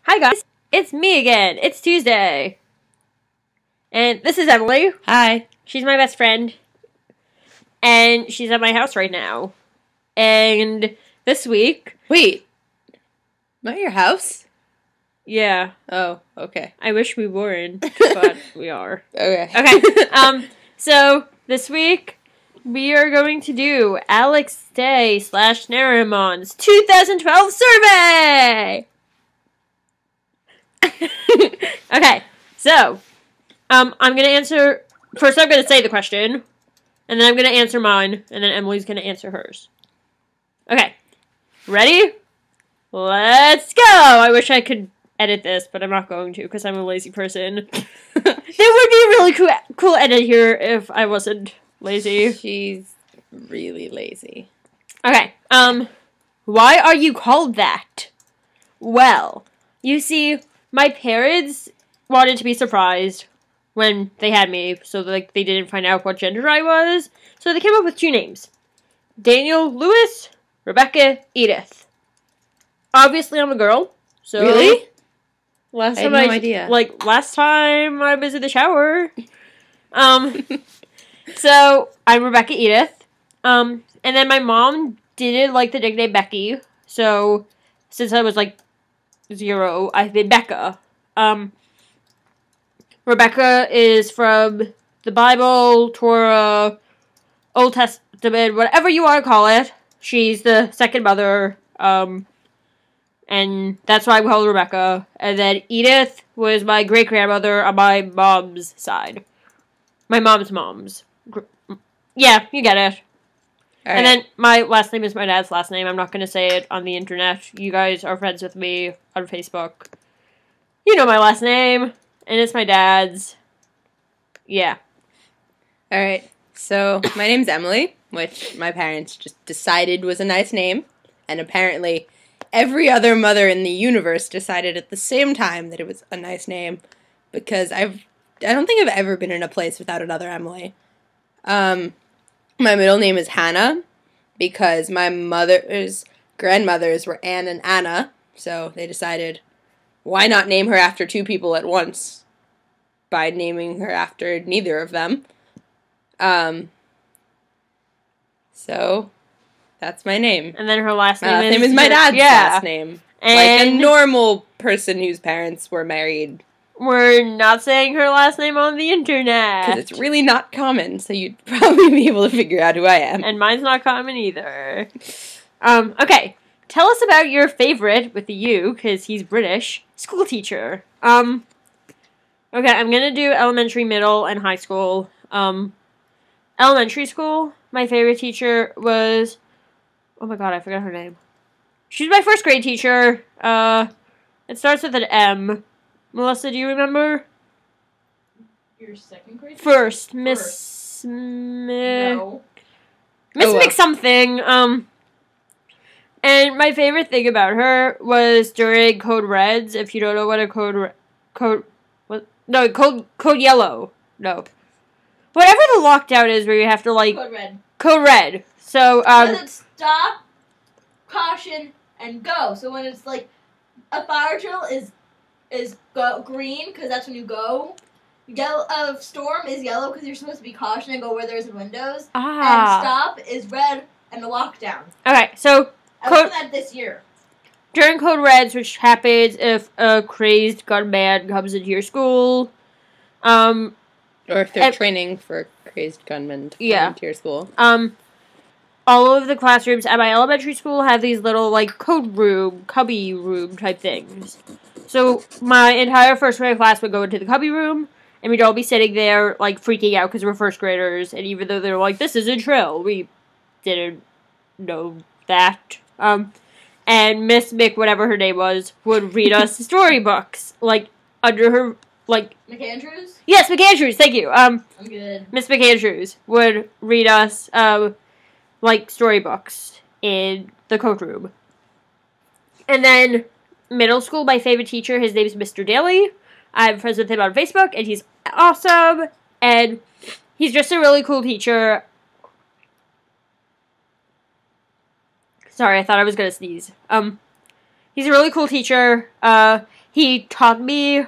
Hi guys, it's me again. It's Tuesday. And this is Emily. Hi. She's my best friend. And she's at my house right now. And this week... Wait. Not your house? Yeah. Oh, okay. I wish we weren't, but we are. Okay. Okay. So this week we are going to do Alex Day / Nerimon's 2012 survey! Okay, so, I'm gonna answer, first I'm gonna say the question, and then I'm gonna answer mine, and then Emily's gonna answer hers. Okay, ready? Let's go! I wish I could edit this, but I'm not going to, because I'm a lazy person. There would be a really cool edit here if I wasn't lazy. She's really lazy. Okay, why are you called that? Well, you see, my parents wanted to be surprised when they had me, so they didn't find out what gender I was. So they came up with 2 names. Daniel Lewis, Rebecca Edith. Obviously, I'm a girl. So Really? I had no idea. Last time I was in the shower. So I'm Rebecca Edith. And then my mom didn't like the nickname Becky. So since I was 0, I've been Becca. Rebecca is from the Bible, Torah, Old Testament, whatever you want to call it. She's the second mother, and that's why I'm called Rebecca. And then Edith was my great-grandmother on my mom's side. My mom's. Yeah, you get it. And then my last name is my dad's last name. I'm not going to say it on the internet. You guys are friends with me on Facebook. You know my last name, and it's my dad's. Yeah. Alright, so my name's Emily, which my parents just decided was a nice name, and apparently every other mother in the universe decided at the same time that it was a nice name, because I don't think I've ever been in a place without another Emily. My middle name is Hannah, because my mother's grandmothers were Anne and Anna, so they decided, why not name her after 2 people at once by naming her after neither of them. So that's my name. And then her last name Last name is my dad's last name. And like a normal person whose parents were married. We're not saying her last name on the internet. Because it's really not common, so you'd probably be able to figure out who I am. And mine's not common either. Okay. Tell us about your favorite, with the U, because he's British, school teacher. Okay, I'm gonna do elementary, middle, and high school. Elementary school, my favorite teacher was... Oh my god, I forgot her name. She's my first grade teacher. It starts with an M. Melissa, do you remember? Your second grade? First, Miss... No. Miss Oh, well. McSomething. And my favorite thing about her was during Code Reds. If you don't know what a code yellow. No. Whatever the lockdown is where you have to Code red. Code red. So, Because it's stop, caution, and go. So when it's a fire drill is go green, because that's when you go. Yellow, storm is yellow, because you're supposed to be caution and go where there's windows. And stop is red and a lockdown. Okay, so... I learned that this year. During Code Reds, which happens if a crazed gunman comes into your school, or if they're training for crazed gunmen to come into your school. all of the classrooms at my elementary school have these little, code room, cubby room type things. So my entire first grade class would go into the cubby room, and we'd all be sitting there, freaking out because we're first graders, and even though they're this is a drill, we didn't know that. And Miss Mick, whatever her name was, would read us storybooks, under her, McAndrews? Yes, McAndrews, thank you. I'm good. Miss McAndrews would read us, storybooks in the code room. And then, middle school, my favorite teacher, his name is Mr. Daly. I'm friends with him on Facebook, and he's awesome, and he's just a really cool teacher. Sorry, I thought I was gonna sneeze. He's a really cool teacher. he taught me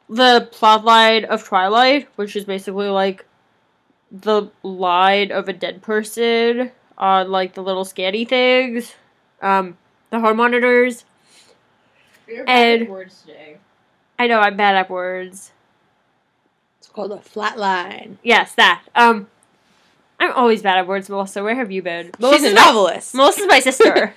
the plot line of Twilight, which is basically, like, the line of a dead person on, like, the little scanny things, the heart monitors. You're bad And- at words today. I know, I'm bad at words. It's called a flat line. Yes, that. I'm always bad at words, Melissa. Where have you been? She's a novelist. Melissa's my sister.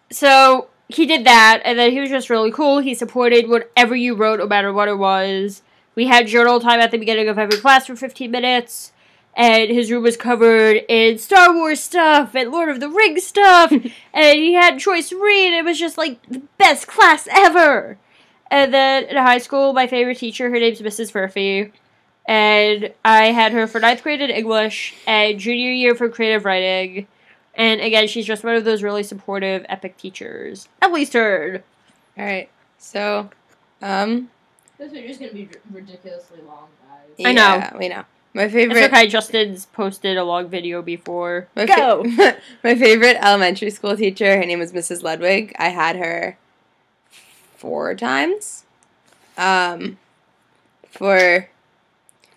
So he did that, and then he was just really cool. He supported whatever you wrote, no matter what it was. We had journal time at the beginning of every class for 15 minutes, and his room was covered in Star Wars stuff and Lord of the Rings stuff, and he had choice to read. It was just, like, the best class ever. And then in high school, my favorite teacher, her name's Mrs. Murphy, and I had her for 9th grade in English and junior year for creative writing. And again, she's just one of those really supportive, epic teachers. Emily's turn. Alright, so, This video's gonna be ridiculously long, guys. I know. Yeah, we know. My favorite... It's okay, Justin's posted a long video before. My Go! my favorite elementary school teacher, her name was Mrs. Ludwig. I had her 4 times. For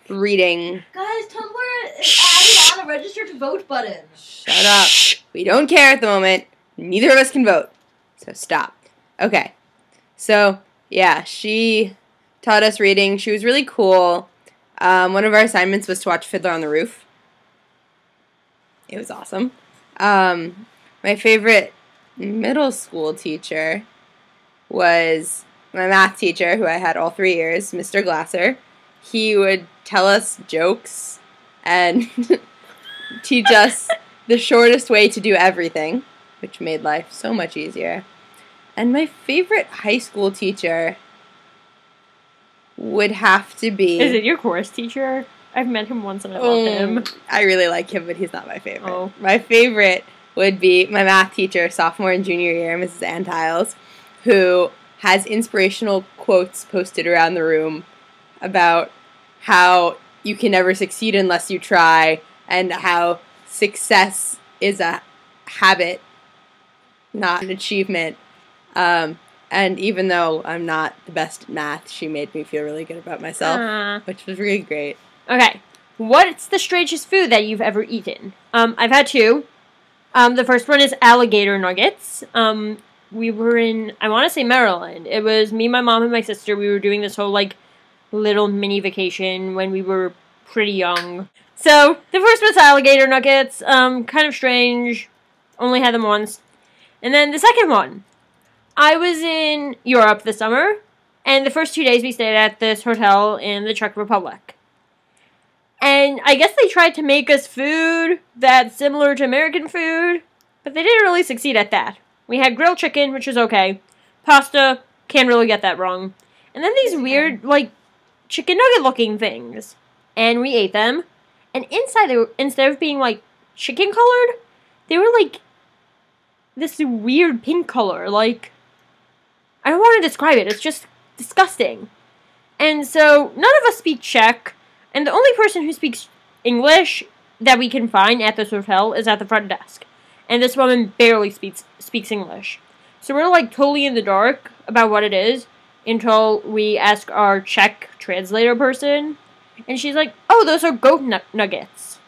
reading. Guys, Tumblr is added on a register to vote button. Shut up. We don't care at the moment. Neither of us can vote. So stop. Okay. So, yeah, she taught us reading. She was really cool. One of our assignments was to watch Fiddler on the Roof. It was awesome. My favorite middle school teacher was my math teacher, who I had all 3 years, Mr. Glasser. He would tell us jokes and teach us the shortest way to do everything, which made life so much easier. And my favorite high school teacher would have to be... Is it your chorus teacher? I've met him once and I love him. I really like him, but he's not my favorite. Oh. My favorite would be my math teacher, sophomore and junior year, Mrs. Ann Tiles, who has inspirational quotes posted around the room about how you can never succeed unless you try, and how success is a habit, not an achievement. And even though I'm not the best at math, she made me feel really good about myself, which was really great. Okay. What's the strangest food that you've ever eaten? I've had 2. The first one is alligator nuggets. We were in, I want to say Maryland. It was me, my mom, and my sister. We were doing this whole, like, little mini vacation when we were pretty young. So, the first was alligator nuggets. Kind of strange. Only had them once. And then the second one. I was in Europe this summer, and the first 2 days we stayed at this hotel in the Czech Republic. And I guess they tried to make us food that's similar to American food, but they didn't really succeed at that. We had grilled chicken, which was okay. Pasta, can't really get that wrong. And then these weird, like, chicken nugget looking things. And we ate them. And inside, they were, instead of being, like, chicken colored, they were, like, this weird pink color. Like, I don't want to describe it. It's just disgusting. And so, none of us speak Czech. And the only person who speaks English that we can find at this hotel is at the front desk. And this woman barely speaks English. So we're, like, totally in the dark about what it is until we ask our Czech translator person. And she's like, oh, those are goat nuggets.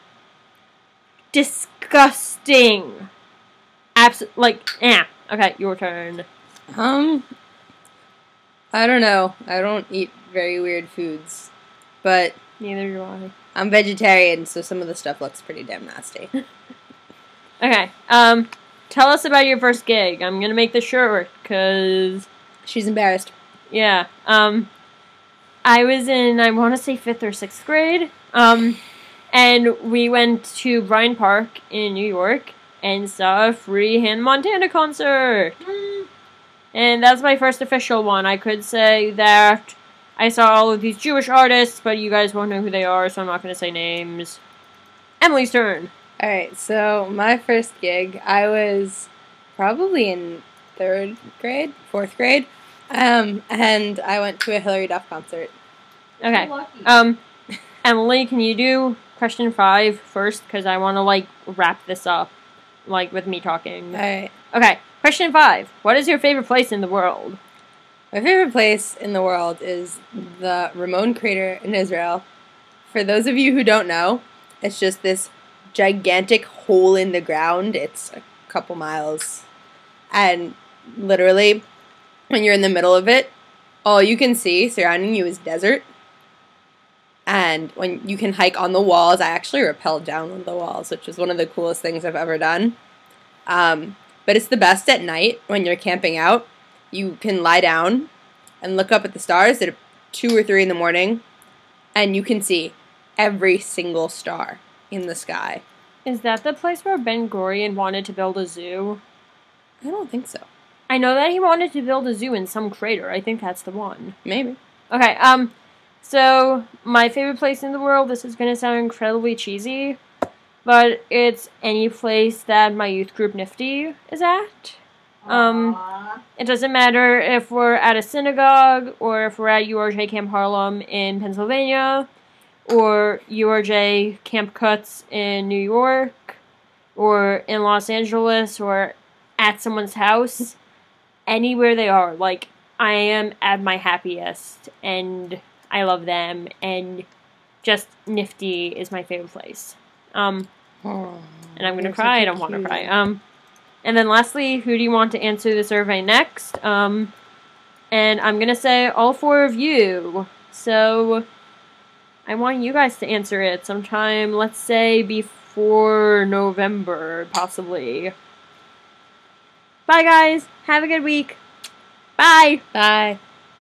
Disgusting. Okay, your turn. I don't know. I don't eat very weird foods. But Neither do I. I'm vegetarian, so some of the stuff looks pretty damn nasty. Okay, tell us about your first gig. I'm gonna make this short, because... She's embarrassed. Yeah, I was in, I want to say 5th or 6th grade, and we went to Bryant Park in New York and saw a free Hannah Montana concert. And that's my first official one. I could say that I saw all of these Jewish artists, but you guys won't know who they are, so I'm not going to say names. Emily's turn. Alright, so my first gig, I was probably in 4th grade, and I went to a Hilary Duff concert. Okay. Lucky. Emily, can you do question 5 first? Because I want to, like, wrap this up, like, with me talking. Alright. Okay. Question 5. What is your favorite place in the world? My favorite place in the world is the Ramon crater in Israel. For those of you who don't know, it's just this gigantic hole in the ground. It's a couple miles. And literally, when you're in the middle of it, all you can see surrounding you is desert. And when you can hike on the walls, I actually rappelled down one of the walls, which is one of the coolest things I've ever done. But it's the best at night when you're camping out. You can lie down and look up at the stars at 2 or 3 in the morning, and you can see every single star in the sky. Is that the place where Ben-Gurion wanted to build a zoo? I don't think so. I know that he wanted to build a zoo in some crater. I think that's the one. Maybe. Okay, so my favorite place in the world, this is going to sound incredibly cheesy, but it's any place that my youth group Nifty is at. It doesn't matter if we're at a synagogue, or if we're at URJ Camp Harlem in Pennsylvania, or URJ Camp Cuts in New York, or in Los Angeles, or at someone's house. Anywhere they are, like, I am at my happiest, and I love them, and just Nifty is my favorite place. And I'm gonna cry. I don't want to cry. And then lastly, who do you want to answer the survey next? And I'm gonna say all 4 of you. So I want you guys to answer it sometime, let's say before November, possibly. Bye guys. Have a good week. Bye. Bye.